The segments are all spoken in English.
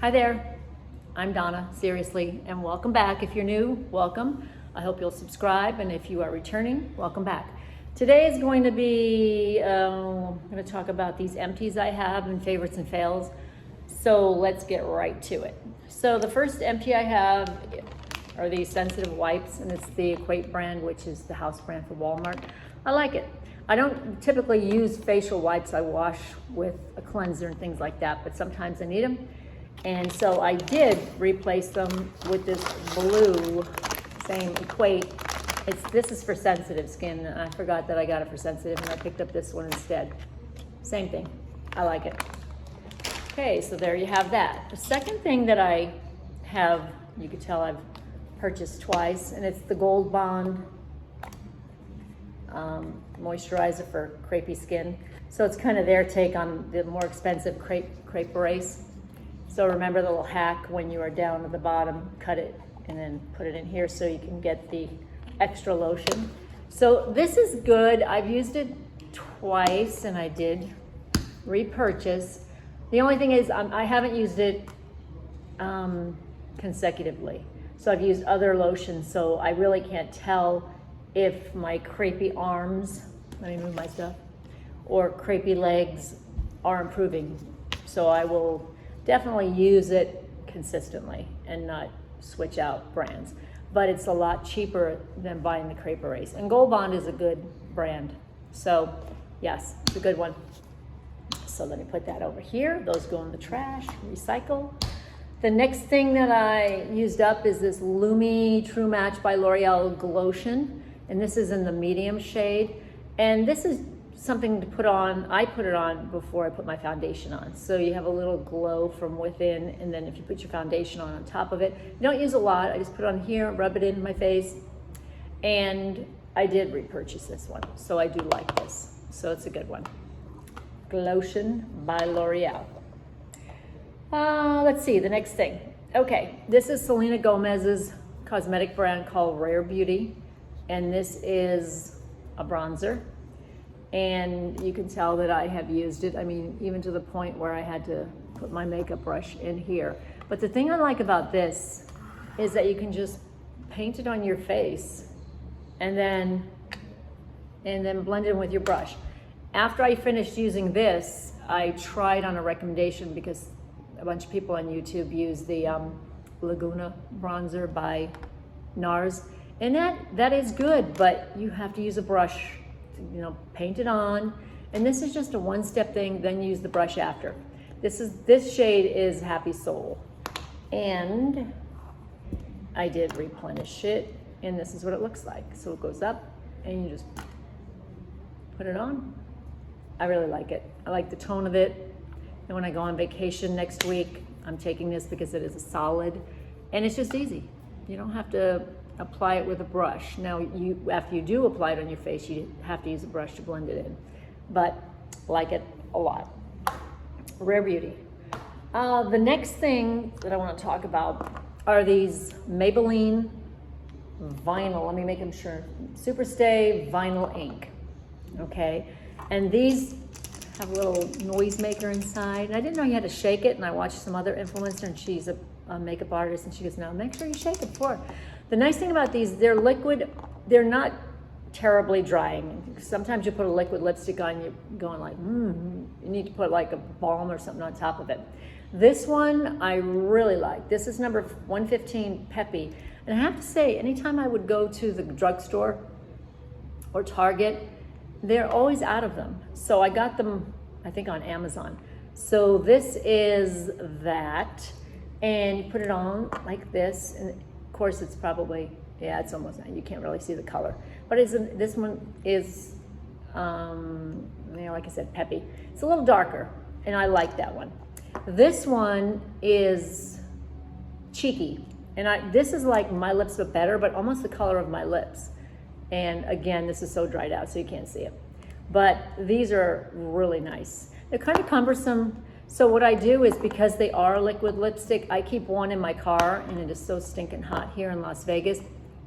Hi there, I'm Donna, seriously, and welcome back. If you're new, welcome. I hope you'll subscribe, and if you are returning, welcome back. Today is going to be, I'm going to talk about these empties I have and favorites and fails. So let's get right to it. So the first empty I have are these sensitive wipes, and it's the Equate brand, which is the house brand for Walmart. I like it. I don't typically use facial wipes. I wash with a cleanser and things like that, but sometimes I need them. And so I did replace them with this blue, same Equate. This is for sensitive skin, and I forgot that I got it for sensitive, and I picked up this one instead. Same thing, I like it. Okay, so there you have that. The second thing that I have, you could tell I've purchased twice, and it's the Gold Bond moisturizer for crepey skin. So it's kind of their take on the more expensive crepe erase. So remember the little hack when you are down at the bottom, cut it and then put it in here so you can get the extra lotion. So this is good. I've used it twice and I did repurchase. The only thing is I haven't used it consecutively. So I've used other lotions, so I really can't tell if my crepey arms, let me move my stuff, or crepey legs are improving. So I will definitely use it consistently and not switch out brands. But it's a lot cheaper than buying the crepe erase. And Gold Bond is a good brand. So yes, it's a good one. So let me put that over here. Those go in the trash, recycle. The next thing that I used up is this Lumi True Match by L'Oreal Glotion. And this is in the medium shade. And this is something to put on. I put it on before I put my foundation on. So you have a little glow from within, and then if you put your foundation on top of it, you don't use a lot. I just put it on here, rub it in my face, and I did repurchase this one. So I do like this. So it's a good one. Glotion by L'Oreal. Let's see, the next thing. Okay, this is Selena Gomez's cosmetic brand called Rare Beauty, and this is a bronzer. And you can tell that I have used it. I mean, even to the point where I had to put my makeup brush in here. But the thing I like about this is that you can just paint it on your face and then blend it in with your brush. After I finished using this, I tried on a recommendation because a bunch of people on YouTube use the Laguna bronzer by NARS. And that is good, but you have to use a brush, paint it on. And this is just a one-step thing, then use the brush after. This shade is Happy Soul. And I did replenish it, and this is what it looks like. So it goes up, and you just put it on. I really like it. I like the tone of it. And when I go on vacation next week, I'm taking this because it is a solid, and it's just easy. You don't have to apply it with a brush. Now, after you do apply it on your face, you have to use a brush to blend it in. But like it a lot. Rare Beauty. The next thing that I want to talk about are these Maybelline vinyl. Let me make them sure. Superstay vinyl ink. Okay, and these have a little noisemaker inside. And I didn't know you had to shake it. And I watched some other influencer, and she's a makeup artist, and she goes, "No, make sure you shake it before." The nice thing about these, they're liquid. They're not terribly drying. Sometimes you put a liquid lipstick on, you're going like, you need to put like a balm or something on top of it. This one I really like. This is number 115 Peppy. And I have to say, anytime I would go to the drugstore or Target, they're always out of them. So I got them, I think, on Amazon. So this is that. And you put it on like this. And of course, it's probably, it's almost, you can't really see the color. But this one is, like I said, peppy. It's a little darker, and I like that one. This one is cheeky. And this is like my lips but better, but almost the color of my lips. And again, this is so dried out, so you can't see it. But these are really nice. They're kind of cumbersome. So what I do is, because they are liquid lipstick, I keep one in my car, and it is so stinking hot here in Las Vegas.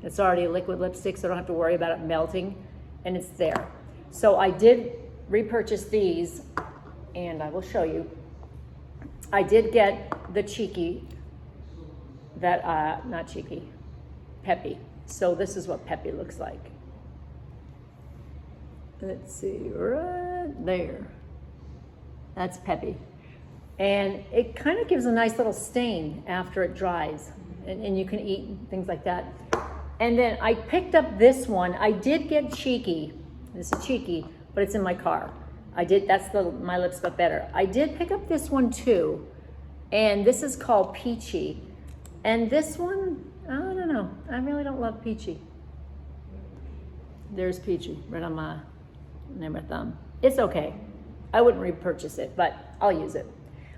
It's already a liquid lipstick, so I don't have to worry about it melting, and it's there. So I did repurchase these, and I will show you. I did get the Cheeky that, not Cheeky, Peppy. So this is what Peppy looks like. Let's see, right there. That's Peppy. And it kind of gives a nice little stain after it dries. And you can eat things like that. And then I picked up this one. I did get Cheeky. This is Cheeky, but it's in my car. That's my lips got better. I did pick up this one too. And this is called Peachy. And this one, I don't know. I really don't love Peachy. There's Peachy right on my thumb. It's okay. I wouldn't repurchase it, but I'll use it.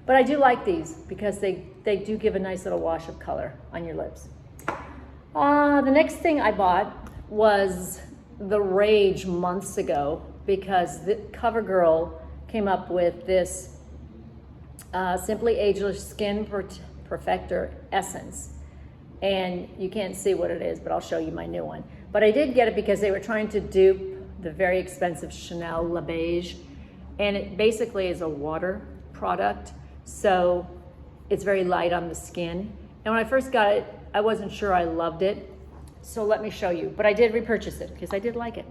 But I do like these because they do give a nice little wash of color on your lips. The next thing I bought was the Rage months ago because the CoverGirl came up with this Simply Ageless Skin Perfector Essence. And you can't see what it is, but I'll show you my new one. But I did get it because they were trying to dupe the very expensive Chanel Le Beige. And it basically is a water product. So it's very light on the skin. And when I first got it, I wasn't sure I loved it. So let me show you. But I did repurchase it because I did like it.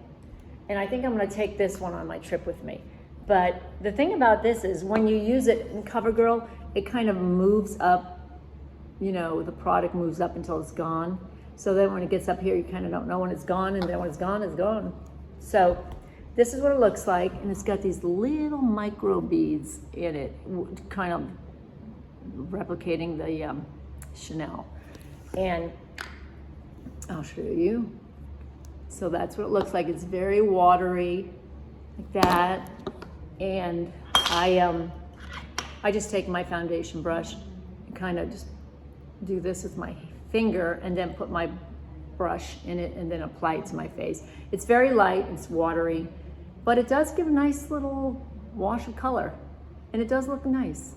And I think I'm going to take this one on my trip with me. But the thing about this is when you use it in CoverGirl, it kind of moves up. You know, the product moves up until it's gone. So then when it gets up here, you kind of don't know when it's gone. And then when it's gone, it's gone. So this is what it looks like. And it's got these little micro beads in it, kind of replicating the Chanel. And I'll show you. So that's what it looks like. It's very watery, like that. And I just take my foundation brush and kind of just do this with my finger and then put my brush in it and then apply it to my face. It's very light, it's watery, but it does give a nice little wash of color and it does look nice.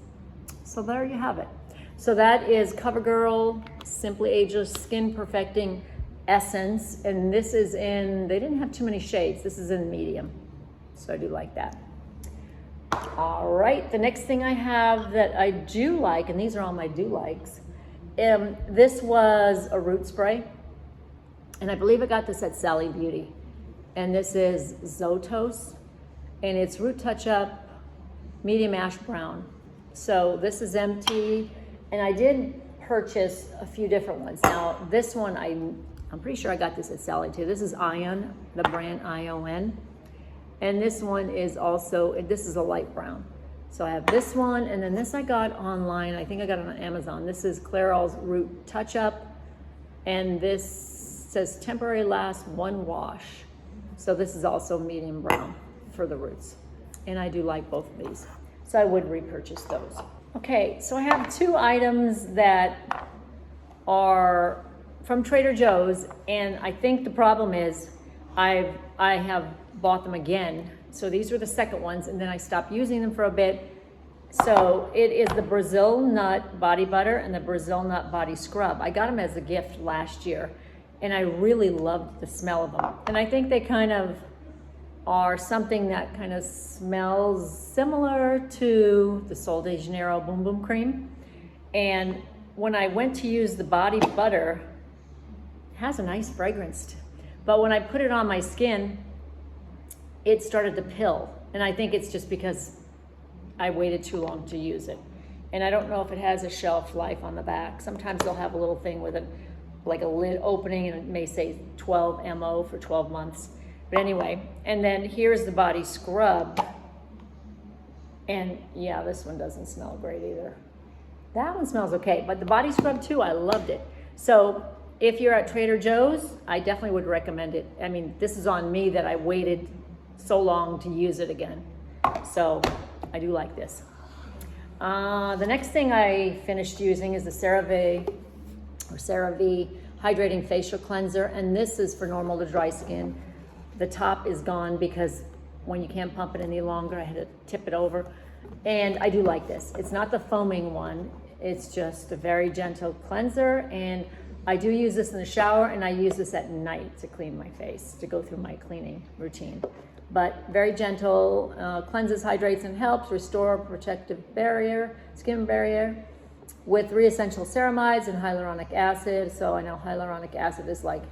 So there you have it. So that is CoverGirl Simply Ageless Skin Perfecting Essence. And this is in, they didn't have too many shades. This is in medium. So I do like that. All right, the next thing I have that I do like, and these are all my do likes. This was a root spray, and I believe I got this at Sally Beauty. And this is Zotos, and it's Root Touch Up Medium Ash Brown. So this is empty, and I did purchase a few different ones. Now this one, I'm pretty sure I got this at Sally too. This is Ion, the brand ION. And this one is also, this is a light brown. So I have this one, and then this I got online. I think I got it on Amazon. This is Clairol's Root Touch Up, and this says Temporary Last One Wash. So this is also medium brown for the roots. And I do like both of these. So I would repurchase those. Okay, so I have two items that are from Trader Joe's, and I think the problem is I have bought them again. So these were the second ones, and then I stopped using them for a bit. So it is the Brazil Nut Body Butter and the Brazil Nut Body Scrub. I got them as a gift last year, and I really loved the smell of them. And I think they kind of are something that kind of smells similar to the Sol de Janeiro Boom Boom Cream. And when I went to use the body butter, it has a nice fragrance. But when I put it on my skin, it started to pill. And I think it's just because I waited too long to use it. And I don't know if it has a shelf life on the back. Sometimes they'll have a little thing with it, like a lid opening, and it may say 12 MO for 12 months. But anyway, and then here's the body scrub. And yeah, this one doesn't smell great either. That one smells okay, but the body scrub too, I loved it. So if you're at Trader Joe's, I definitely would recommend it. I mean, this is on me that I waited so long to use it again. So I do like this. The next thing I finished using is the CeraVe Hydrating Facial Cleanser, and this is for normal to dry skin. The top is gone because when you can't pump it any longer, I had to tip it over. And I do like this. It's not the foaming one. It's just a very gentle cleanser, and I do use this in the shower, and I use this at night to clean my face, to go through my cleaning routine. But very gentle, cleanses, hydrates, and helps restore protective barrier, skin barrier. with 3 essential ceramides and hyaluronic acid. So I know hyaluronic acid is like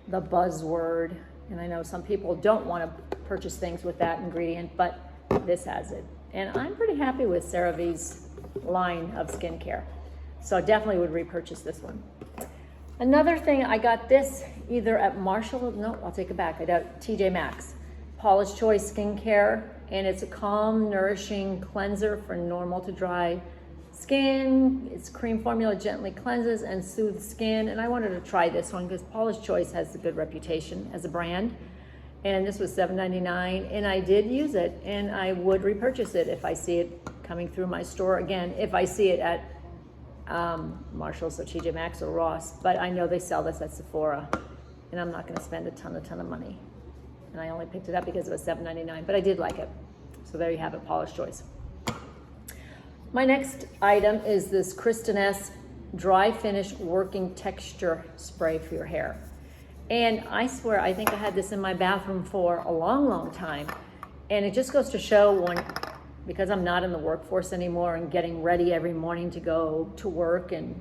the buzzword, and I know some people don't want to purchase things with that ingredient, but this has it. And I'm pretty happy with CeraVe's line of skincare. So I definitely would repurchase this one. Another thing, I got this either at Marshall, no, I'll take it back. I got TJ Maxx, Paula's Choice Skincare, and it's a calm, nourishing cleanser for normal to dry skin. It's cream formula, gently cleanses and soothes skin. And I wanted to try this one because Paula's Choice has a good reputation as a brand. And this was $7.99, and I did use it, and I would repurchase it if I see it coming through my store again, if I see it at Marshall's or TJ Maxx or Ross. But I know they sell this at Sephora, and I'm not going to spend a ton of money. And I only picked it up because it was $7.99, but I did like it. So there you have it, Paula's Choice. My next item is this Kristin Ess Dry Finish Working Texture Spray for your hair. And I swear, I think I had this in my bathroom for a long time. And it just goes to show because I'm not in the workforce anymore and getting ready every morning to go to work and,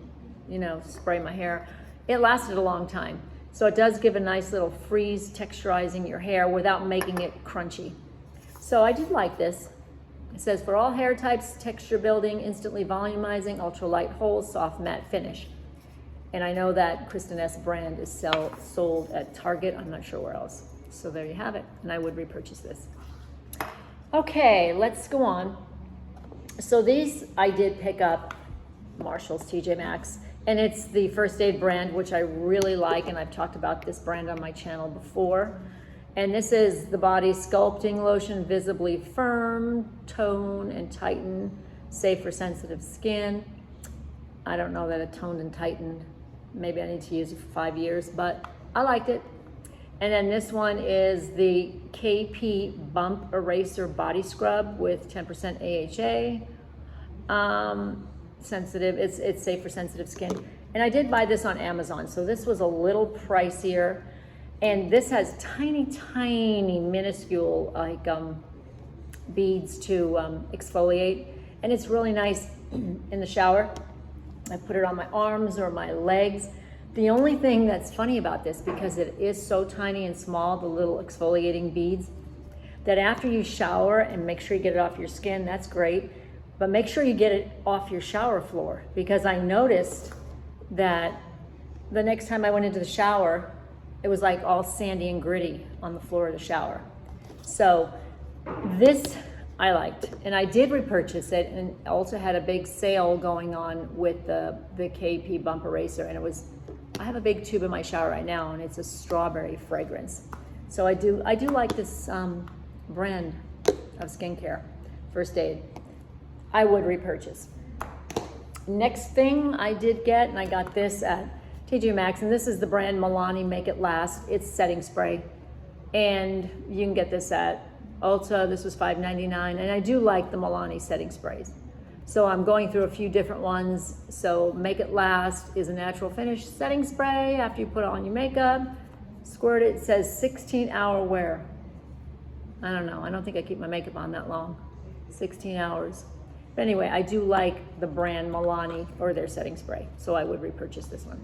spray my hair, it lasted a long time. So it does give a nice little freeze, texturizing your hair without making it crunchy. So I did like this. It says, for all hair types, texture building, instantly volumizing, ultra light hold, soft matte finish. And I know that Kristin Ess brand is sold at Target. I'm not sure where else. So there you have it. And I would repurchase this. Okay, let's go on. So these I did pick up Marshall's, TJ Maxx. And it's the First Aid brand, which I really like. And I've talked about this brand on my channel before. And this is the Body Sculpting Lotion, visibly firm, tone, and tighten, safe for sensitive skin. I don't know that it toned and tightened. Maybe I need to use it for 5 years, but I liked it. And then this one is the KP Bump Eraser Body Scrub with 10% AHA. Sensitive, it's safe for sensitive skin. And I did buy this on Amazon, so this was a little pricier. And this has tiny, minuscule beads to exfoliate. And it's really nice in the shower. I put it on my arms or my legs. The only thing that's funny about this, because it is so tiny and small, the little exfoliating beads, that after you shower and make sure you get it off your skin, that's great, but make sure you get it off your shower floor, because I noticed that the next time I went into the shower, it was like all sandy and gritty on the floor of the shower. So this I liked, and I did repurchase it, and also had a big sale going on with the KP Bump Eraser, and I have a big tube in my shower right now, and it's a strawberry fragrance. So I do like this brand of skincare, First Aid. I would repurchase. Next thing I did get, and I got this at TJ Maxx, and this is the brand Milani Make It Last. It's setting spray, and you can get this at Ulta. This was $5.99, and I do like the Milani setting sprays. So I'm going through a few different ones. So Make It Last is a natural finish setting spray after you put on your makeup. Squirt it. It says 16-hour wear. I don't know. I don't think I keep my makeup on that long. 16 hours. But anyway, I do like the brand Milani or their setting spray. So I would repurchase this one.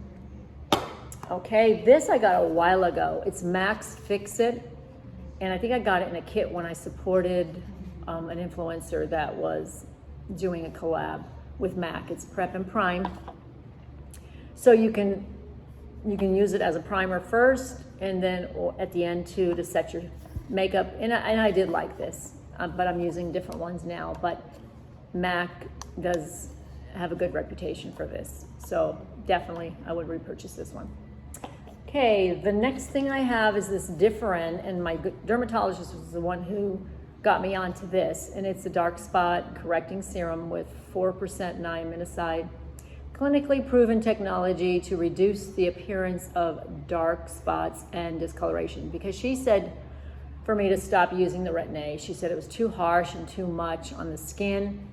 Okay, this I got a while ago. It's Max Fix It. And I think I got it in a kit when I supported an influencer that was doing a collab with MAC. It's Prep and Prime. So you can use it as a primer first, and then at the end too, to set your makeup. And I did like this, but I'm using different ones now. But MAC does have a good reputation for this. So definitely I would repurchase this one. Okay, the next thing I have is this Differin, and my dermatologist was the one who got me onto this, and it's a dark spot correcting serum with 4% niacinamide, clinically proven technology to reduce the appearance of dark spots and discoloration. Because she said for me to stop using the Retin-A. She said it was too harsh and too much on the skin,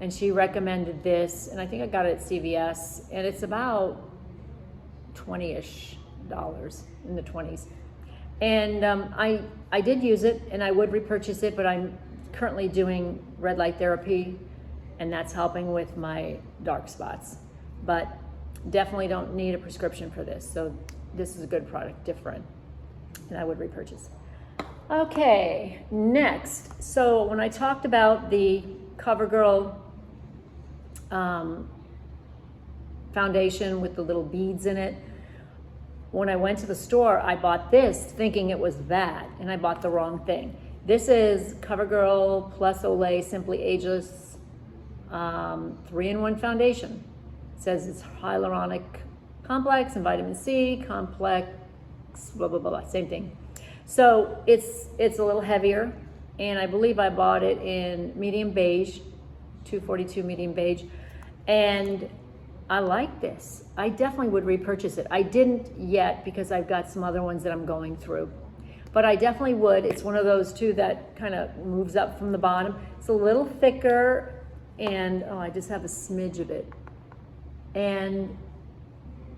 and she recommended this, and I think I got it at CVS, and it's about $20-ish, in the 20s. And I did use it, and I would repurchase it, but I'm currently doing red light therapy and that's helping with my dark spots. But definitely don't need a prescription for this. So this is a good product, different, and I would repurchase. Okay, next. So when I talked about the CoverGirl foundation with the little beads in it, when I went to the store, I bought this thinking it was that, and I bought the wrong thing. This is CoverGirl Plus Olay Simply Ageless 3-in-1 foundation. It says it's hyaluronic complex and vitamin C complex, blah, blah, blah, blah, same thing. So it's a little heavier, and I believe I bought it in medium beige, 242 medium beige, and I like this. I definitely would repurchase it. I didn't yet because I've got some other ones that I'm going through, but I definitely would. It's one of those too that kind of moves up from the bottom. It's a little thicker, and oh, I just have a smidge of it. And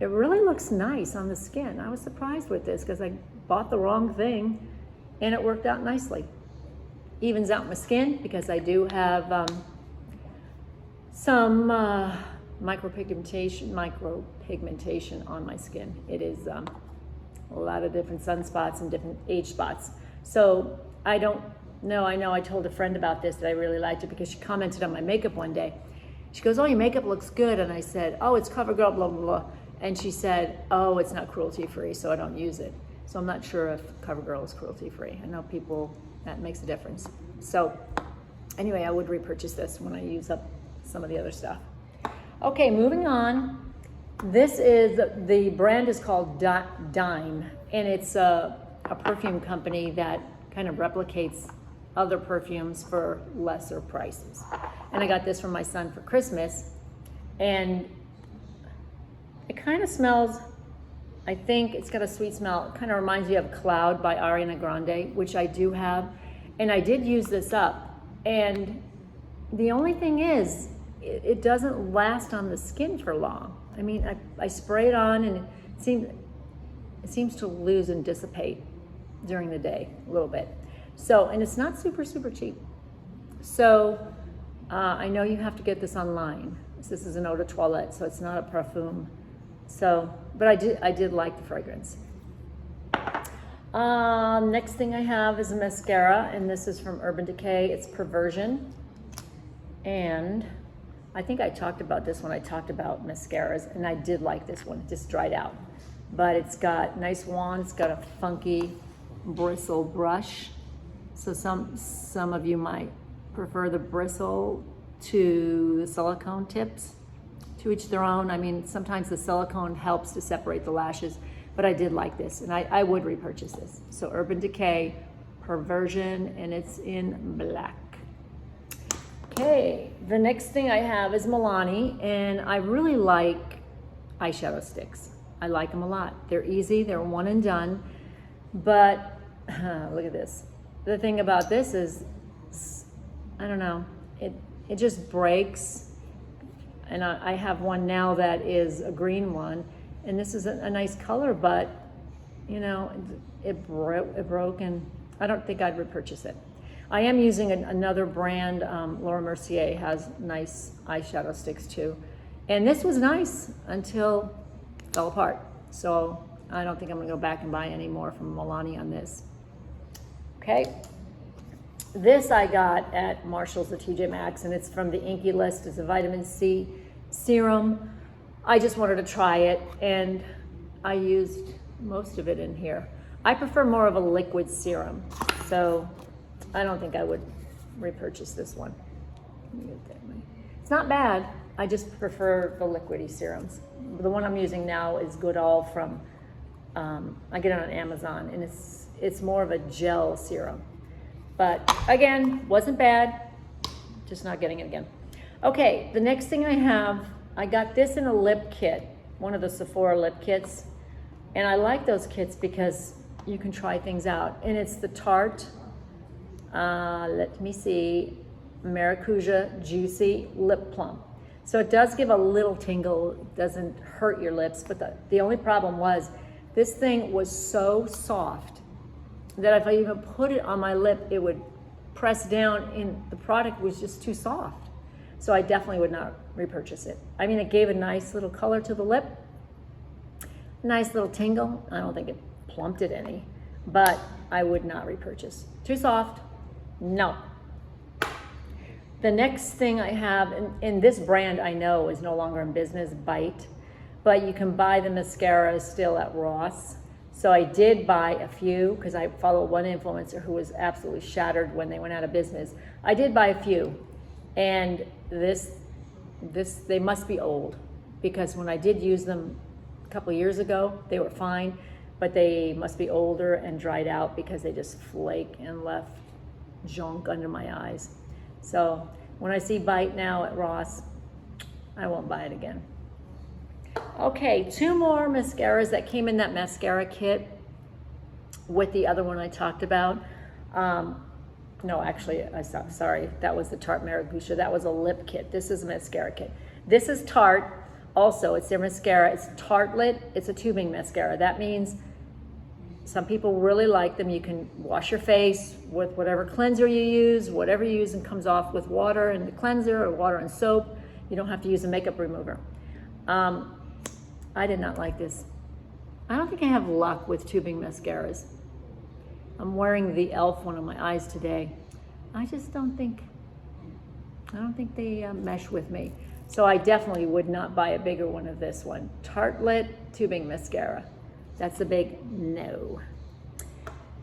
it really looks nice on the skin. I was surprised with this because I bought the wrong thing, and it worked out nicely. Evens out my skin because I do have some micropigmentation on my skin. It is a lot of different sunspots and different age spots. So I don't know, I know I told a friend about this that I really liked it because she commented on my makeup one day. She goes, oh, your makeup looks good. And I said, oh, it's CoverGirl, blah, blah, blah. And she said, oh, it's not cruelty-free, so I don't use it. So I'm not sure if CoverGirl is cruelty-free. I know people, that makes a difference. So anyway, I would repurchase this when I use up some of the other stuff. Okay, moving on. This is, the brand is called Dime, and it's a perfume company that kind of replicates other perfumes for lesser prices. And I got this from my son for Christmas, and it kind of smells, I think it's got a sweet smell. It kind of reminds me of Cloud by Ariana Grande, which I do have. And I did use this up. And the only thing is, it doesn't last on the skin for long. I mean, I spray it on, and it seems to lose and dissipate during the day a little bit. So, and it's not super, super cheap. So I know you have to get this online. This is an eau de toilette, so it's not a parfum. So, but I did like the fragrance. Next thing I have is a mascara, and this is from Urban Decay. It's Perversion. And I think I talked about this when I talked about mascaras, and I did like this one. It just dried out. But it's got nice wand, it's got a funky bristle brush. So some of you might prefer the bristle to the silicone tips. To each their own. I mean, sometimes the silicone helps to separate the lashes, but I did like this, and I would repurchase this. So Urban Decay Perversion, and it's in black. Okay, the next thing I have is Milani, and I really like eyeshadow sticks. I like them a lot. They're easy, they're one and done, but look at this. The thing about this is, I don't know, it just breaks. And I have one now that is a green one, and this is a nice color, but you know, it broke, and I don't think I'd repurchase it. I am using another brand. Laura Mercier has nice eyeshadow sticks too, and this was nice until it fell apart. So I don't think I'm gonna go back and buy any more from Milani on this. Okay. This I got at Marshall's at TJ Maxx, and it's from the Inkey List. It's a vitamin C serum. I just wanted to try it, and I used most of it in here. I prefer more of a liquid serum, so I don't think I would repurchase this one. It's not bad. I just prefer the liquidy serums. The one I'm using now is Goodall from, I get it on Amazon, and it's more of a gel serum. But again, wasn't bad, just not getting it again. Okay, the next thing I have, I got this in a lip kit, one of the Sephora lip kits. And I like those kits because you can try things out. And it's the Tarte, let me see, Maracuja Juicy Lip Plump. So it does give a little tingle, it doesn't hurt your lips, but the only problem was this thing was so soft that if I even put it on my lip, it would press down, and the product was just too soft. So I definitely would not repurchase it. I mean, it gave a nice little color to the lip, nice little tingle. I don't think it plumped it any, but I would not repurchase. Too soft, no. The next thing I have, and this brand I know is no longer in business, Bite, but you can buy the mascara still at Ross. So I did buy a few because I follow one influencer who was absolutely shattered when they went out of business. I did buy a few, and they must be old, because when I did use them a couple years ago, they were fine, but they must be older and dried out because they just flake and left junk under my eyes. So when I see Bite now at Ross, I won't buy it again. Okay, 2 more mascaras that came in that mascara kit with the other one I talked about. No, actually, sorry, that was the Tarte Maracuja. That was a lip kit. This is a mascara kit. This is Tarte. Also, it's their mascara. It's Tartelette. It's a tubing mascara. That means some people really like them. You can wash your face with whatever cleanser you use, whatever you use, and comes off with water and the cleanser, or water and soap. You don't have to use a makeup remover. I did not like this. I don't think I have luck with tubing mascaras. I'm wearing the e.l.f. one on my eyes today. I don't think they mesh with me. So I definitely would not buy a bigger one of this one. Tartelette tubing mascara. That's a big no.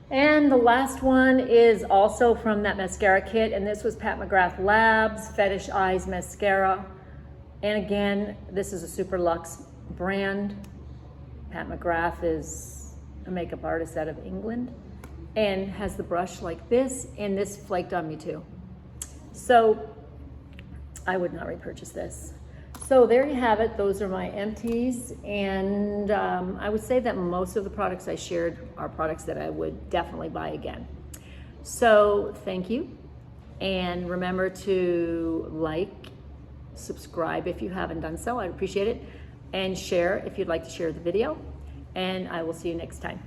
And the last one is also from that mascara kit, and this was Pat McGrath Labs Fetish Eyes Mascara. And again, this is a Super Luxe brand. Pat McGrath is a makeup artist out of England and has the brush like this, and this flaked on me too. So I would not repurchase this. So there you have it. Those are my empties, and I would say that most of the products I shared are products that I would definitely buy again. So thank you, and remember to like, subscribe if you haven't done so. I'd appreciate it, and share if you'd like to share the video, and I will see you next time.